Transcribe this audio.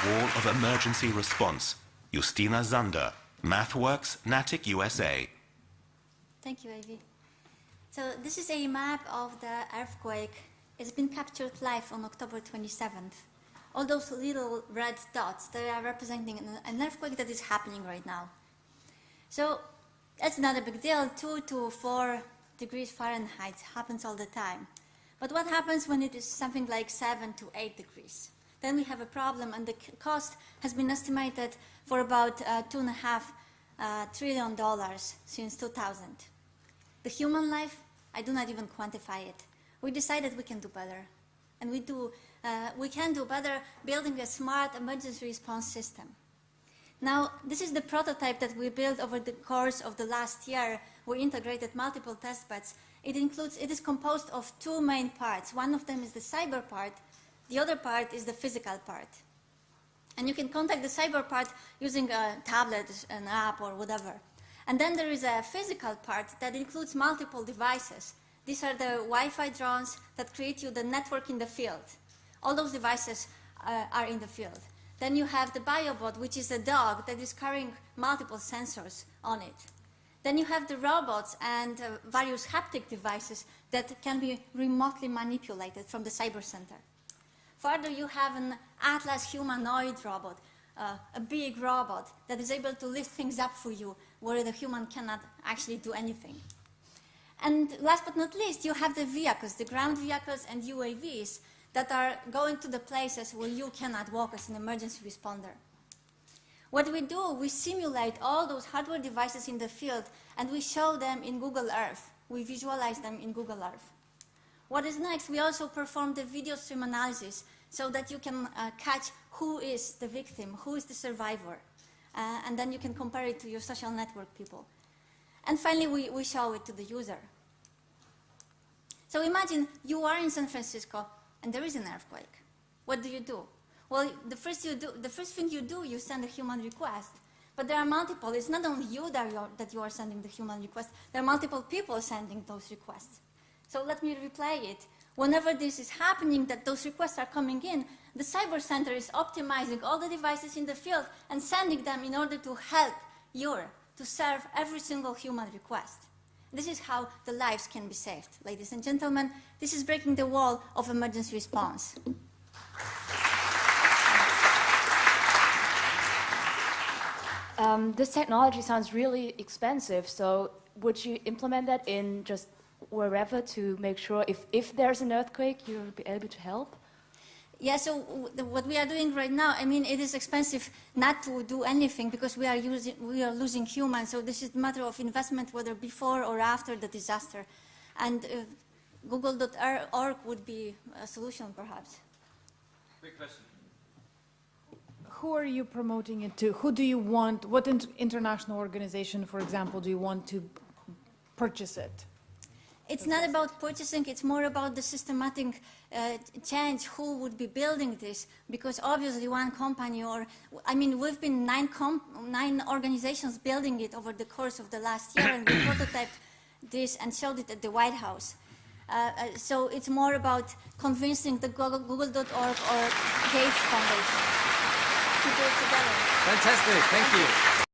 wall of emergency response. Justyna Zander, MathWorks, Natick, USA. Thank you, Avi. So this is a map of the earthquake. It's been captured live on October 27th. All those little red dots, they are representing an earthquake that is happening right now. So that's not a big deal. 2 to 4 degrees Fahrenheit happens all the time. But what happens when it is something like 7 to 8 degrees? Then we have a problem, and the cost has been estimated for about $2.5 trillion since 2000. The human life, I do not even quantify it. We decided we can do better. And we can do better building a smart emergency response system. Now, this is the prototype that we built over the course of the last year. We integrated multiple test beds. It is composed of 2 main parts. One of them is the cyber part. The other part is the physical part. And you can contact the cyber part using a tablet, an app, or whatever. And then there is a physical part that includes multiple devices. These are the Wi-Fi drones that create you the network in the field. All those devices are in the field. Then you have the biobot, which is a dog that is carrying multiple sensors on it. Then you have the robots and various haptic devices that can be remotely manipulated from the cyber center. Further, you have an Atlas humanoid robot, a big robot that is able to lift things up for you where the human cannot actually do anything. And last but not least, you have the vehicles, the ground vehicles and UAVs that are going to the places where you cannot walk as an emergency responder. What we do, we simulate all those hardware devices in the field, and we show them in Google Earth. We visualize them in Google Earth. What is next? We also perform the video stream analysis so that you can catch who is the victim, who is the survivor, and then you can compare it to your social network people. And finally, we show it to the user. So imagine you are in San Francisco, and there is an earthquake. What do? Well, the first thing you do, you send a human request. But there are multiple. It's not only you that you are sending the human request. There are multiple people sending those requests. So let me replay it. Whenever this is happening, that those requests are coming in, the cyber center is optimizing all the devices in the field and sending them in order to help to serve every single human request. This is how the lives can be saved. Ladies and gentlemen, this is breaking the wall of emergency response. This technology sounds really expensive, so would you implement that in just wherever to make sure if there's an earthquake, you'll be able to help? Yeah, so what we are doing right now, I mean, it is expensive not to do anything because we are losing humans. So this is a matter of investment, whether before or after the disaster. And Google.org would be a solution, perhaps. Quick question. Who are you promoting it to? Who do you want? What international organization, for example, do you want to purchase it? It's not about purchasing, it's more about the systematic change, who would be building this, because obviously one company we've been 9 organizations building it over the course of the last year, and we prototyped this and showed it at the White House. So it's more about convincing the Google.org or Gates Foundation to do it together. Fantastic, thank you.